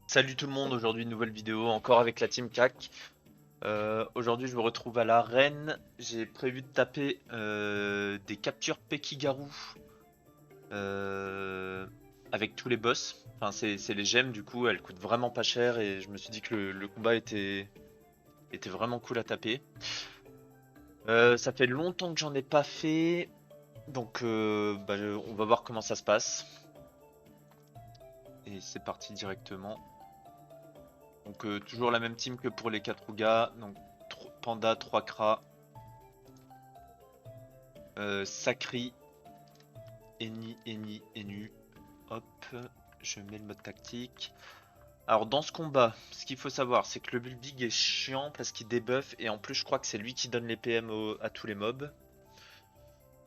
Salut tout le monde, aujourd'hui une nouvelle vidéo encore avec la team CAC. Aujourd'hui je me retrouve à l'arène. J'ai prévu de taper des captures Pekigaru euh, avec tous les boss. Enfin c'est les gemmes du coup, elles coûtent vraiment pas cher et je me suis dit que le combat était vraiment cool à taper. Ça fait longtemps que j'en ai pas fait, donc on va voir comment ça se passe. Et c'est parti directement. Donc toujours la même team que pour les 4 Ougas. Donc Panda, 3 Kra, Sakri, Enu. Hop, je mets le mode tactique. Alors dans ce combat, ce qu'il faut savoir, c'est que le Bulbig est chiant parce qu'il debuff et en plus je crois que c'est lui qui donne les PM à tous les mobs.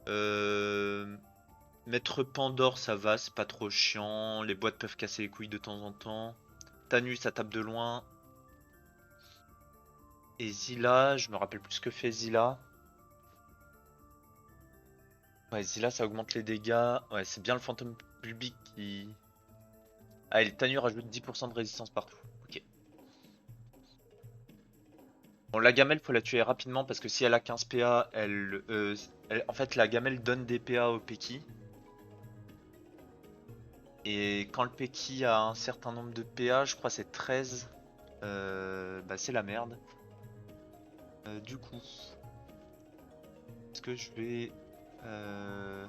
Euh, Mettre Pandore ça va, c'est pas trop chiant. Les boîtes peuvent casser les couilles de temps en temps. Tanu ça tape de loin. Et Zilla, je me rappelle plus ce que fait Zilla. Ouais, Zilla ça augmente les dégâts. Ouais, c'est bien le fantôme Bulbig qui. Ah, et le Tanu rajoute 10% de résistance partout. Ok. Bon, la gamelle, faut la tuer rapidement parce que si elle a 15 PA, en fait, la gamelle donne des PA au Peki. Et quand le Peki a un certain nombre de PA, je crois c'est 13, bah c'est la merde. Du coup, est-ce que je vais. euh,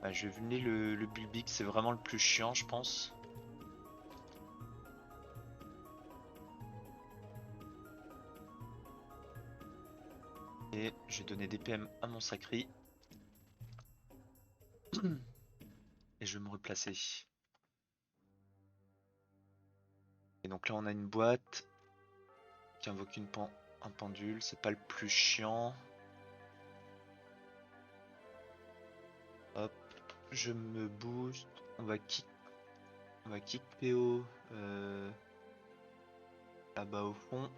Bah, je vais vulner le Bulbix, c'est vraiment le plus chiant, je pense. Et je vais donner des PM à mon Sacri. Et je vais me replacer. Et donc là, on a une boîte qui invoque un pendule, c'est pas le plus chiant. Hop, je me booste. On va kick PO là-bas au fond.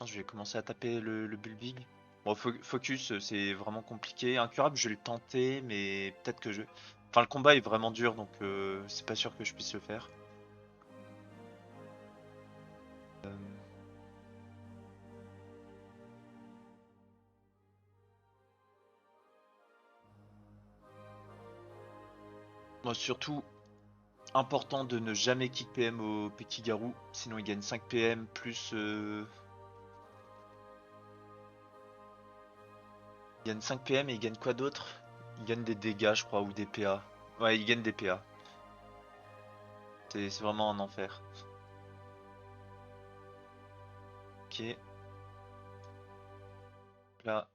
Je vais commencer à taper le Bulbig. Bon, focus, c'est vraiment compliqué. Incurable, je vais le tenter, mais peut-être que je. Enfin, le combat est vraiment dur, donc c'est pas sûr que je puisse le faire. Euh, Moi, surtout, important de ne jamais kick PM au Pekigaru, sinon il gagne 5 PM plus. Il gagne 5 PM et il gagne quoi d'autre? Il gagne des dégâts, je crois, ou des PA. Ouais, il gagne des PA. C'est vraiment un enfer. Ok. Là,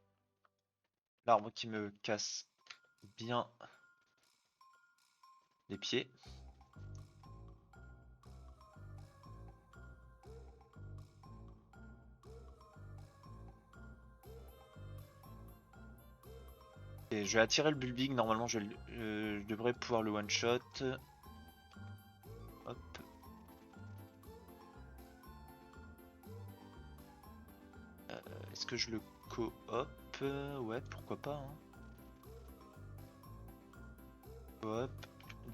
l'arbre qui me casse bien les pieds. Et je vais attirer le Bulbig. Normalement, je devrais pouvoir le one shot. Hop. Est-ce que je le co-op? Ouais, pourquoi pas. Hein. Co-op.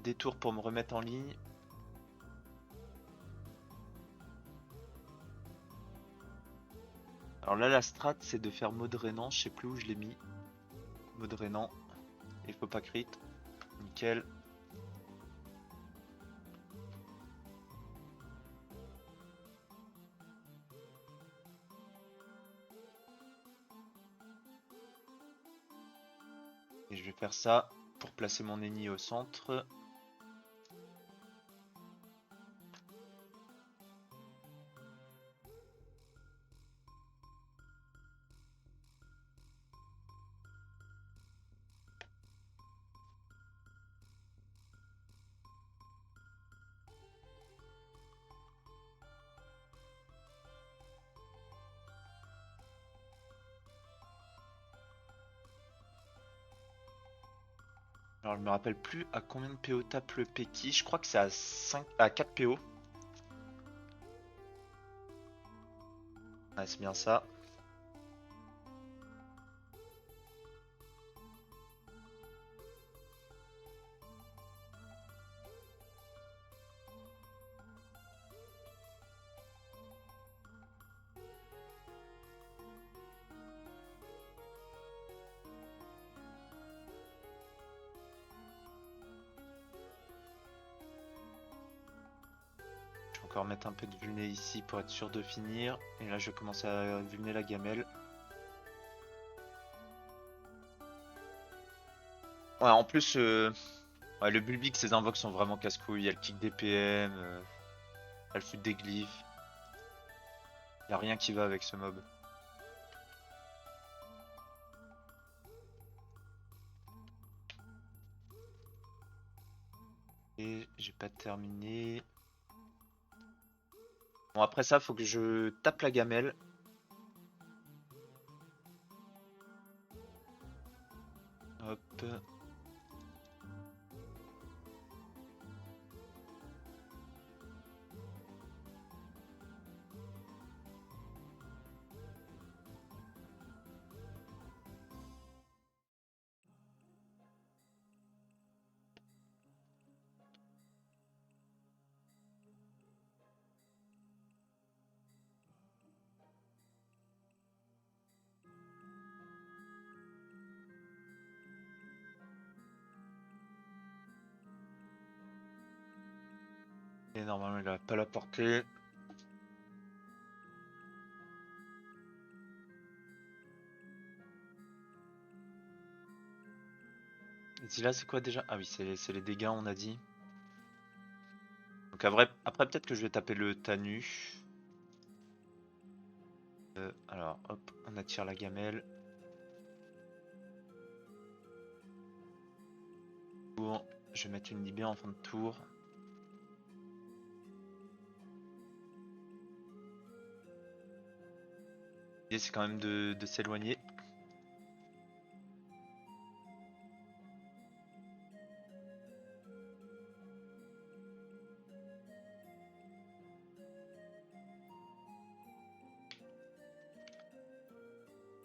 Détour pour me remettre en ligne. Alors là, la strat, c'est de faire mode Rénan. Je sais plus où je l'ai mis. Mode Rénan. Il faut pas crit. Nickel. Et je vais faire ça pour placer mon ennemi au centre. Alors je me rappelle plus à combien de PO tape le Peki. Je crois que c'est à 4 PO. Ouais, c'est bien ça. encore mettre un peu de vulné ici pour être sûr de finir. Et là je vais commencer à vulner la gamelle. Ouais, en plus, ouais, le Bulbix, ses invoques sont vraiment casse-couilles. Il y a le kick des PM, il y a le foot des glyphes. Il y a rien qui va avec ce mob. Et j'ai pas terminé. Bon, après ça, faut que je tape la gamelle. Hop. Et normalement, il a pas la portée. Et là, c'est quoi déjà? Ah oui, c'est les dégâts, on a dit. Donc après peut-être que je vais taper le Tanu. Alors, hop, on attire la gamelle. Bon, je vais mettre une Libé en fin de tour. L'idée, c'est quand même de s'éloigner.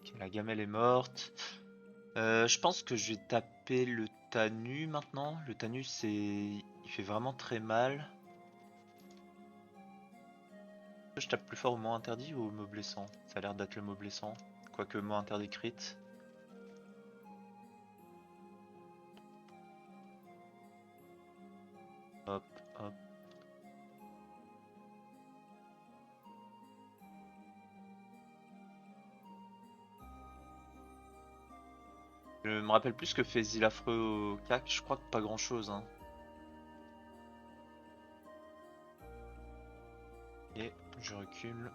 Ok, la gamelle est morte. Je pense que je vais taper le Tanu maintenant. Le Tanu, il fait vraiment très mal. Je tape plus fort au mot interdit ou au mot blessant? Ça a l'air d'être le mot blessant. Quoique mot interdit crit. Hop, hop. Je me rappelle plus ce que fait Zilafreux au CAC. Je crois que pas grand chose, hein. Et je recule.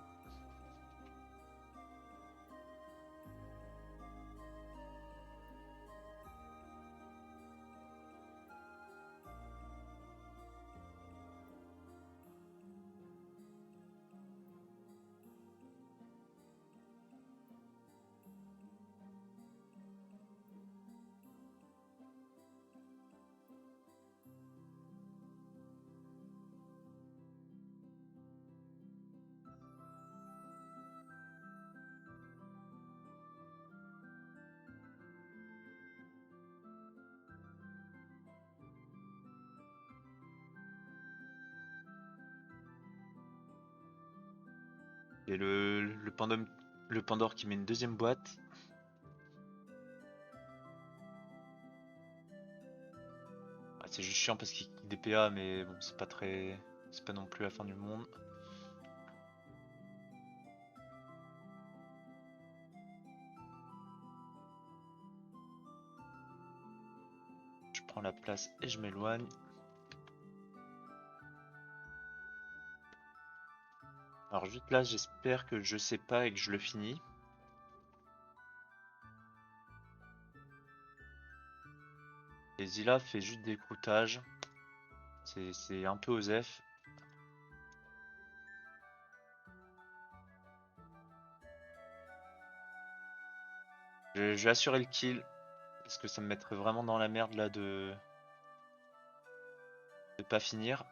Et le Pandore qui met une deuxième boîte. Ah, c'est juste chiant parce qu'il kick des PA, mais bon, c'est pas non plus la fin du monde. Je prends la place et je m'éloigne. Alors juste là, j'espère que je sais pas et que je le finis. Et Zilla fait juste des croûtages. C'est un peu osef. Je vais assurer le kill. Parce que ça me mettrait vraiment dans la merde là de pas finir.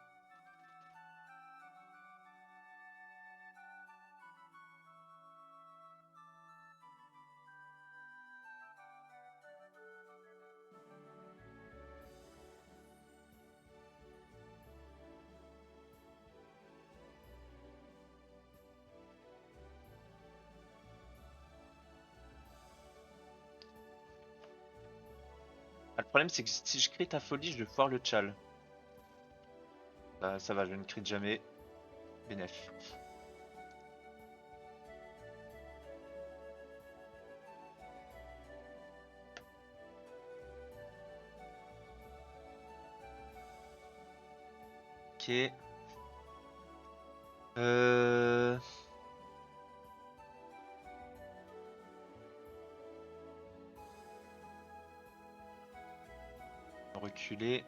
Ah, le problème c'est que si je crit à folie, je vais foire le tchal. Ça va, je ne crit jamais. Bénef. Ok. Euh... Reculer.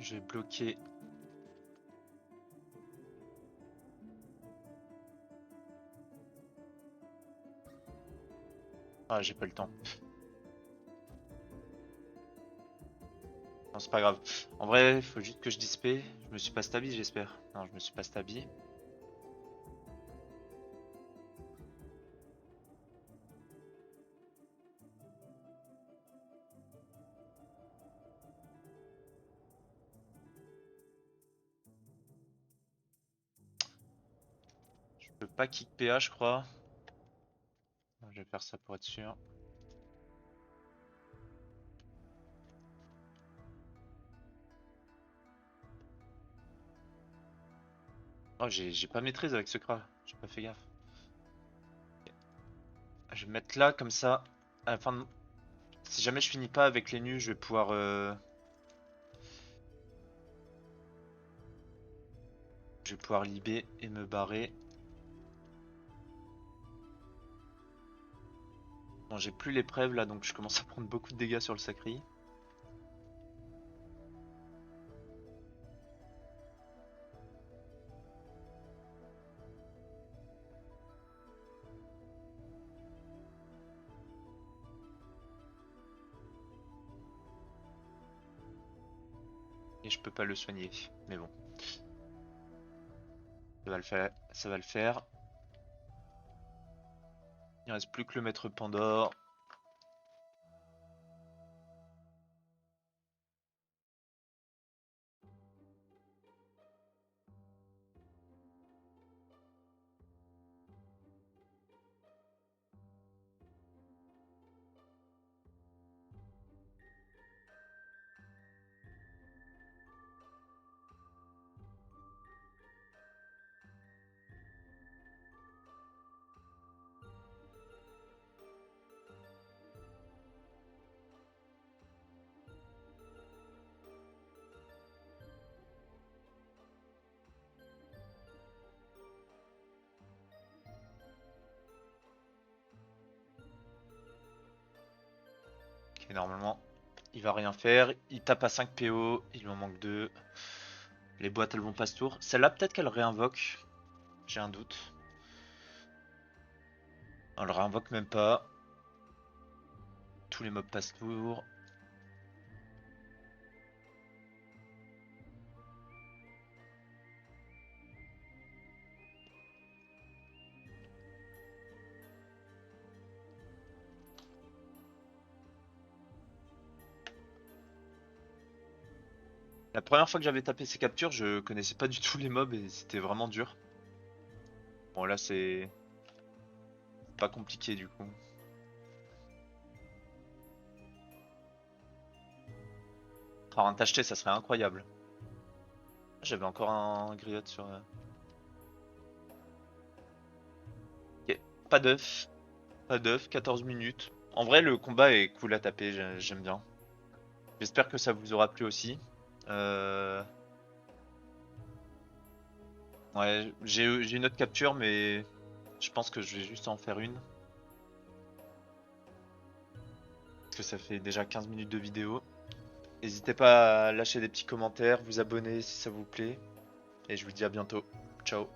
Je vais bloquer. Ah, j'ai pas le temps. Non, c'est pas grave. En vrai, il faut juste que je dispe. Je me suis pas stabi, j'espère. Non, je me suis pas stabi. Je peux pas kick PA, je crois. Je vais faire ça pour être sûr. Oh, j'ai pas maîtrise avec ce Kral. J'ai pas fait gaffe. Je vais mettre là, comme ça. À la fin de... Si jamais je finis pas avec les nus, je vais pouvoir... Je vais pouvoir libé et me barrer. Bon, j'ai plus l'épreuve là, donc je commence à prendre beaucoup de dégâts sur le sacri. Et je peux pas le soigner. Mais bon. Ça va le faire. Ça va le faire. Il reste plus que le maître Pandore. Ok, normalement, il va rien faire. Il tape à 5 PO. Il lui en manque 2. Les boîtes, elles vont pas ce tour. Celle-là, peut-être qu'elle réinvoque. J'ai un doute. On le réinvoque même pas. Tous les mobs passent tour. La première fois que j'avais tapé ces captures, je connaissais pas du tout les mobs et c'était vraiment dur. Bon, là, c'est pas compliqué du coup. Alors, un tacheté, ça serait incroyable. J'avais encore un griotte sur... Ok, pas d'œuf. Pas d'œuf, 14 minutes. En vrai, le combat est cool à taper, j'aime bien. J'espère que ça vous aura plu aussi. Ouais, j'ai une autre capture, mais je pense que je vais juste en faire une. Parce que ça fait déjà 15 minutes de vidéo. N'hésitez pas à lâcher des petits commentaires, vous abonner si ça vous plaît. Et je vous dis à bientôt. Ciao.